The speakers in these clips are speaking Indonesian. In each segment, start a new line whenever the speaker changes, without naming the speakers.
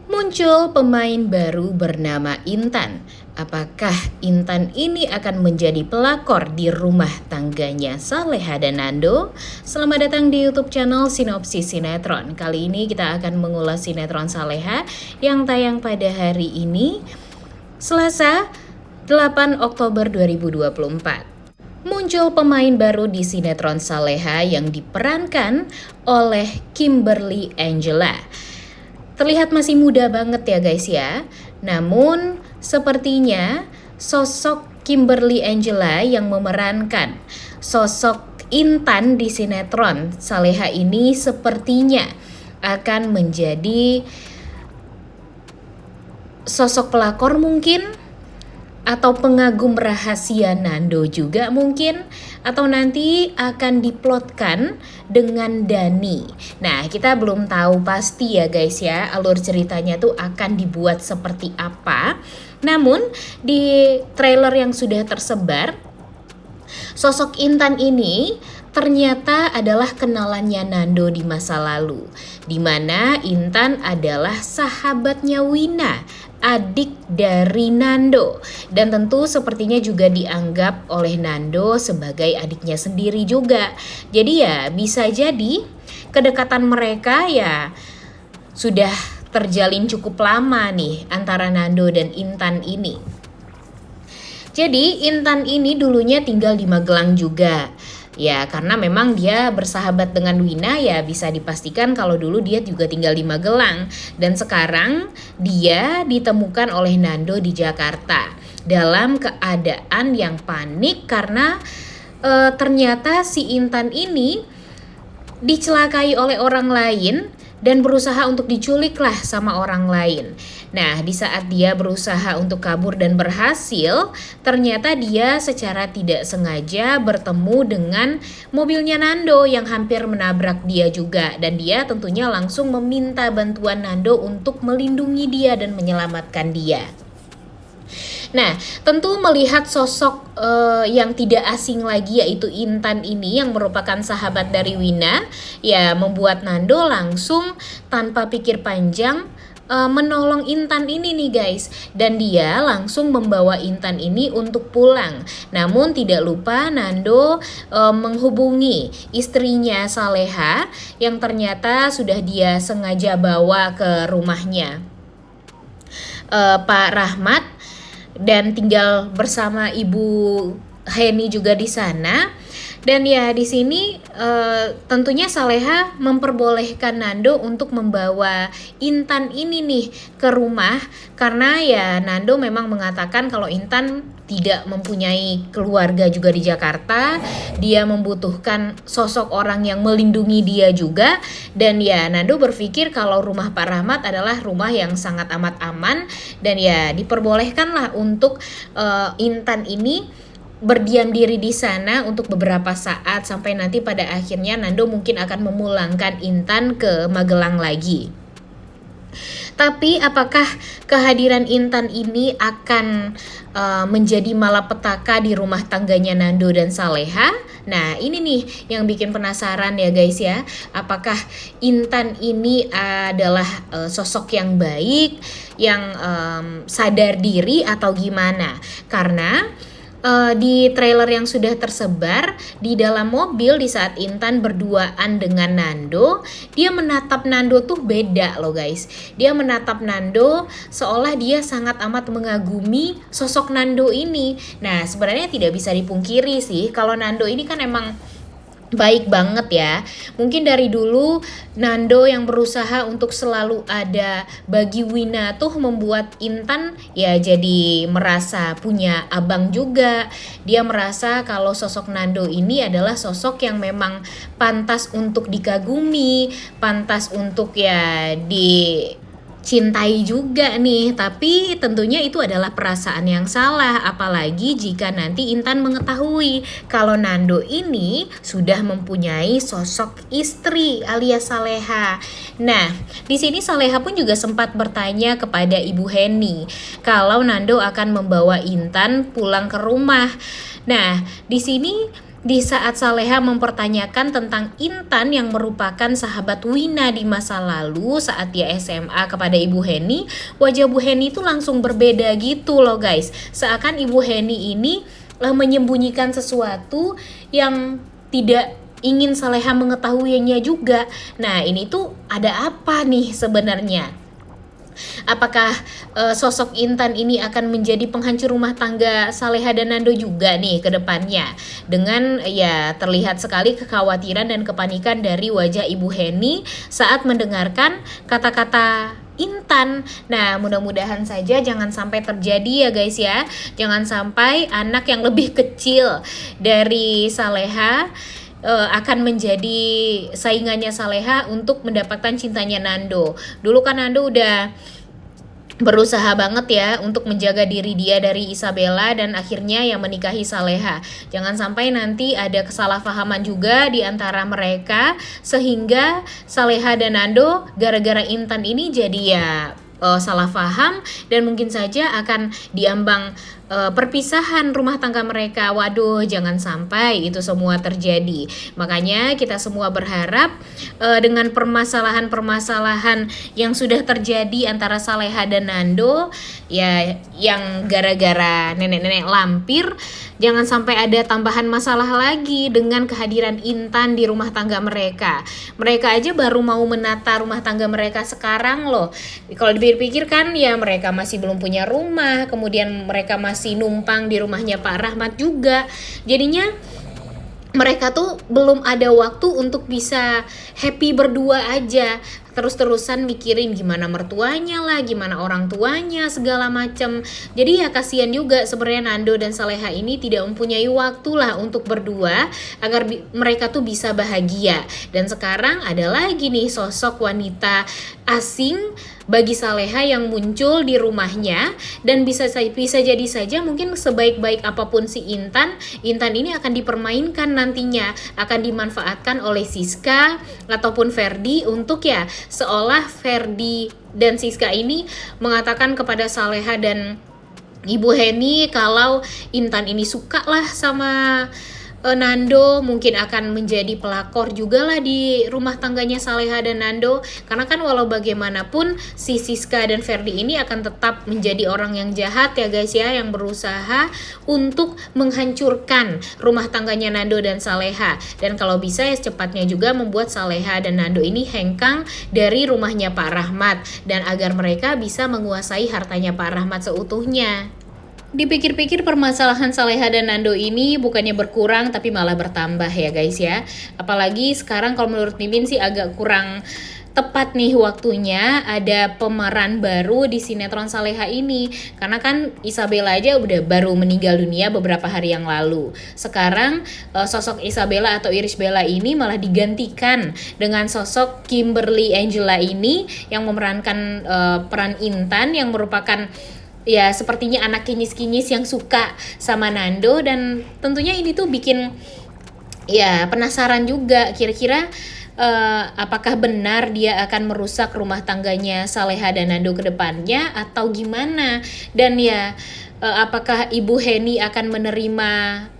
Muncul pemain baru bernama Intan. Apakah Intan ini akan menjadi pelakor di rumah tangganya Saleha dan Nando? Selamat datang di YouTube channel Sinopsis Sinetron. Kali ini kita akan mengulas sinetron Saleha yang tayang pada hari ini, Selasa 8 Oktober 2024. Muncul pemain baru di sinetron Saleha yang diperankan oleh Kimberly Angela. Terlihat masih muda banget ya guys ya. Namun sepertinya sosok Kimberly Angela yang memerankan sosok Intan di sinetron Saleha ini sepertinya akan menjadi sosok pelakor mungkin, atau pengagum rahasia Nando juga mungkin, atau nanti akan diplotkan dengan Dani. Nah, kita belum tahu pasti ya guys ya, alur ceritanya tuh akan dibuat seperti apa. Namun di trailer yang sudah tersebar, sosok Intan ini ternyata adalah kenalannya Nando di masa lalu, di mana Intan adalah sahabatnya Wina, adik dari Nando, dan tentu sepertinya juga dianggap oleh Nando sebagai adiknya sendiri juga. Jadi ya bisa jadi kedekatan mereka ya sudah terjalin cukup lama nih antara Nando dan Intan ini. Jadi Intan ini dulunya tinggal di Magelang juga. Ya karena memang dia bersahabat dengan Wina, ya bisa dipastikan kalau dulu dia juga tinggal di Magelang. Dan sekarang dia ditemukan oleh Nando di Jakarta dalam keadaan yang panik karena ternyata si Intan ini dicelakai oleh orang lain dan berusaha untuk diculik lah sama orang lain. Nah, di saat dia berusaha untuk kabur dan berhasil, ternyata dia secara tidak sengaja bertemu dengan mobilnya Nando yang hampir menabrak dia juga. Dan dia tentunya langsung meminta bantuan Nando untuk melindungi dia dan menyelamatkan dia. Nah, tentu melihat sosok yang tidak asing lagi yaitu Intan ini yang merupakan sahabat dari Wina, ya membuat Nando langsung tanpa pikir panjang menolong Intan ini nih guys. Dan dia langsung membawa Intan ini untuk pulang. Namun tidak lupa Nando menghubungi istrinya Saleha yang ternyata sudah dia sengaja bawa ke rumahnya Pak Rahmat, dan tinggal bersama Ibu Heni juga di sana. Dan ya di sini tentunya Saleha memperbolehkan Nando untuk membawa Intan ini nih ke rumah, karena ya Nando memang mengatakan kalau Intan tidak mempunyai keluarga juga di Jakarta. Dia membutuhkan sosok orang yang melindungi dia juga. Dan ya Nando berpikir kalau rumah Pak Rahmat adalah rumah yang sangat amat aman, dan ya diperbolehkanlah untuk Intan ini berdiam diri di sana untuk beberapa saat sampai nanti pada akhirnya Nando mungkin akan memulangkan Intan ke Magelang lagi. Tapi apakah kehadiran Intan ini akan menjadi malapetaka di rumah tangganya Nando dan Saleha? Nah ini nih yang bikin penasaran ya guys ya. Apakah Intan ini adalah sosok yang baik, yang sadar diri atau gimana? Karena di trailer yang sudah tersebar, di dalam mobil di saat Intan berduaan dengan Nando, dia menatap Nando tuh beda loh guys. Dia menatap Nando seolah dia sangat amat mengagumi sosok Nando ini. Nah sebenarnya tidak bisa dipungkiri sih kalau Nando ini kan emang baik banget ya. Mungkin dari dulu Nando yang berusaha untuk selalu ada bagi Wina tuh membuat Intan ya jadi merasa punya abang juga. Dia merasa kalau sosok Nando ini adalah sosok yang memang pantas untuk dikagumi, pantas untuk ya dicintai juga nih. Tapi tentunya itu adalah perasaan yang salah, apalagi jika nanti Intan mengetahui kalau Nando ini sudah mempunyai sosok istri alias Saleha. Nah, di sini Saleha pun juga sempat bertanya kepada Ibu Heni kalau Nando akan membawa Intan pulang ke rumah. Nah, di sini di saat Saleha mempertanyakan tentang Intan yang merupakan sahabat Wina di masa lalu saat dia SMA kepada Ibu Heni, wajah Bu Heni itu langsung berbeda gitu loh guys. Seakan Ibu Heni ini menyembunyikan sesuatu yang tidak ingin Saleha mengetahuinya juga. Nah, ini tuh ada apa nih sebenarnya? Apakah sosok Intan ini akan menjadi penghancur rumah tangga Saleha dan Nando juga nih ke depannya? Dengan ya terlihat sekali kekhawatiran dan kepanikan dari wajah Ibu Heni saat mendengarkan kata-kata Intan. Nah, mudah-mudahan saja jangan sampai terjadi ya guys ya. Jangan sampai anak yang lebih kecil dari Saleha akan menjadi saingannya Saleha untuk mendapatkan cintanya Nando. Dulu kan Nando udah berusaha banget ya untuk menjaga diri dia dari Isabella dan akhirnya yang menikahi Saleha. Jangan sampai nanti ada kesalahpahaman juga di antara mereka sehingga Saleha dan Nando gara-gara Intan ini jadi ya salah paham dan mungkin saja akan diambang perpisahan rumah tangga mereka. Waduh, jangan sampai itu semua terjadi. Makanya kita semua berharap dengan permasalahan-permasalahan yang sudah terjadi antara Saleha dan Nando ya, yang gara-gara nenek-nenek lampir, jangan sampai ada tambahan masalah lagi dengan kehadiran Intan di rumah tangga mereka. Mereka aja baru mau menata rumah tangga mereka sekarang loh. Kalau dipikir kan ya mereka masih belum punya rumah, kemudian mereka masih numpang di rumahnya Pak Rahmat juga. Jadinya mereka tuh belum ada waktu untuk bisa happy berdua aja. Terus-terusan mikirin gimana mertuanya lah, gimana orang tuanya, segala macam. Jadi ya kasihan juga sebenarnya Nando dan Saleha ini tidak mempunyai waktu lah untuk berdua agar mereka tuh bisa bahagia. Dan sekarang ada lagi nih sosok wanita asing bagi Saleha yang muncul di rumahnya, dan bisa jadi saja mungkin sebaik-baik apapun si Intan ini akan dipermainkan nantinya, akan dimanfaatkan oleh Siska ataupun Ferdi untuk ya seolah Ferdi dan Siska ini mengatakan kepada Saleha dan Ibu Heni kalau Intan ini suka lah sama Nando, mungkin akan menjadi pelakor juga lah di rumah tangganya Saleha dan Nando. Karena kan walau bagaimanapun si Siska dan Ferdi ini akan tetap menjadi orang yang jahat ya guys ya, yang berusaha untuk menghancurkan rumah tangganya Nando dan Saleha. Dan kalau bisa ya secepatnya juga membuat Saleha dan Nando ini hengkang dari rumahnya Pak Rahmat, dan agar mereka bisa menguasai hartanya Pak Rahmat seutuhnya. Dipikir-pikir permasalahan Saleha dan Nando ini bukannya berkurang tapi malah bertambah ya guys ya. Apalagi sekarang kalau menurut Mimin sih agak kurang tepat nih waktunya ada pemeran baru di sinetron Saleha ini. Karena kan Isabella aja udah baru meninggal dunia beberapa hari yang lalu. Sekarang sosok Isabella atau Irish Bella ini malah digantikan dengan sosok Kimberly Angela ini yang memerankan peran Intan, yang merupakan ya sepertinya anak kinyis-kinyis yang suka sama Nando. Dan tentunya ini tuh bikin ya penasaran juga kira-kira apakah benar dia akan merusak rumah tangganya Saleha dan Nando ke depannya atau gimana. Dan ya apakah Ibu Heni akan menerima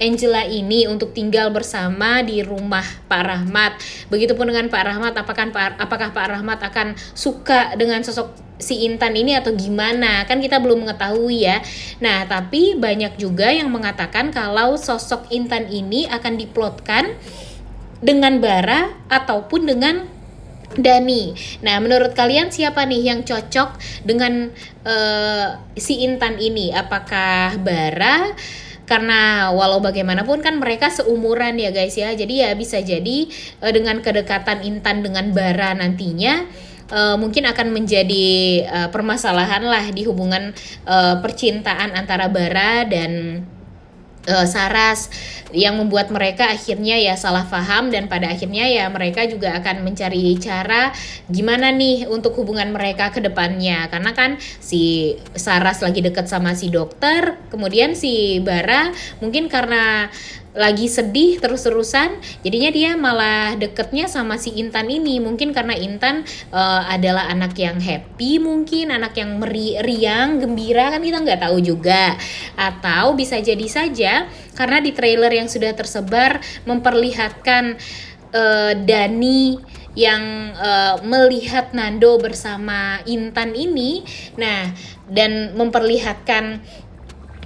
Angela ini untuk tinggal bersama di rumah Pak Rahmat. Begitupun dengan Pak Rahmat, apakah Pak Rahmat akan suka dengan sosok si Intan ini atau gimana, kan kita belum mengetahui ya. Nah tapi banyak juga yang mengatakan kalau sosok Intan ini akan diplotkan dengan Bara ataupun dengan Dani. Nah menurut kalian siapa nih yang cocok dengan si Intan ini? Apakah Bara? Karena walau bagaimanapun kan mereka seumuran ya guys ya. Jadi ya bisa jadi dengan kedekatan Intan dengan Bara nantinya mungkin akan menjadi permasalahan lah di hubungan percintaan antara Bara dan Saras, yang membuat mereka akhirnya ya salah paham, dan pada akhirnya ya mereka juga akan mencari cara gimana nih untuk hubungan mereka ke depannya. Karena kan si Saras lagi deket sama si dokter, kemudian si Bara mungkin karena lagi sedih terus-terusan, jadinya dia malah deketnya sama si Intan ini. Mungkin karena Intan adalah anak yang happy, mungkin anak yang riang, gembira, kan kita nggak tahu juga. Atau bisa jadi saja karena di trailer yang sudah tersebar memperlihatkan Dani yang melihat Nando bersama Intan ini, nah, dan memperlihatkan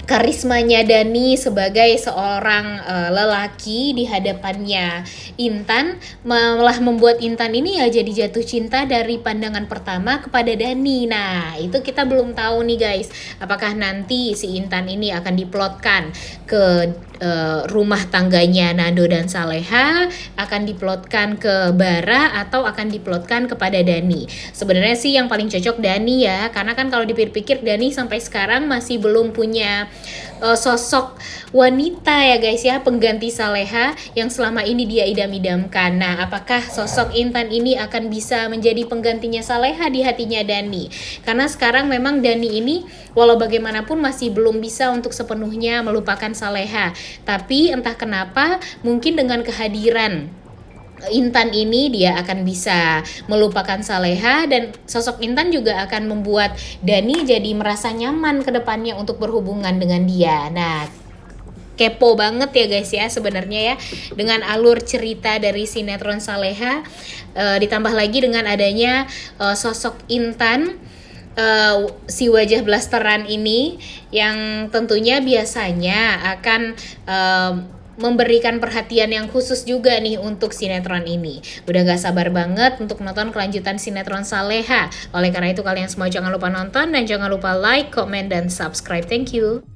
karismanya Dani sebagai seorang lelaki di hadapannya Intan, malah membuat Intan ini ya jadi jatuh cinta dari pandangan pertama kepada Dani. Nah, itu kita belum tahu nih guys, apakah nanti si Intan ini akan diplotkan ke rumah tangganya Nando dan Saleha, akan diplotkan ke Bara, atau akan diplotkan kepada Dani. Sebenarnya sih yang paling cocok Dani ya, karena kan kalau dipikir-pikir Dani sampai sekarang masih belum punya sosok wanita ya guys ya, pengganti Saleha yang selama ini dia idam-idamkan. Nah, apakah sosok Intan ini akan bisa menjadi penggantinya Saleha di hatinya Dani? Karena sekarang memang Dani ini walau bagaimanapun masih belum bisa untuk sepenuhnya melupakan Saleha. Tapi entah kenapa mungkin dengan kehadiran Intan ini dia akan bisa melupakan Saleha, dan sosok Intan juga akan membuat Dani jadi merasa nyaman ke depannya untuk berhubungan dengan dia. Nah, kepo banget ya guys ya sebenarnya ya dengan alur cerita dari sinetron Saleha, ditambah lagi dengan adanya sosok Intan, si wajah blasteran ini yang tentunya biasanya akan memberikan perhatian yang khusus juga nih untuk sinetron ini. Udah gak sabar banget untuk nonton kelanjutan sinetron Saleha. Oleh karena itu kalian semua jangan lupa nonton dan jangan lupa like, comment, dan subscribe. Thank you.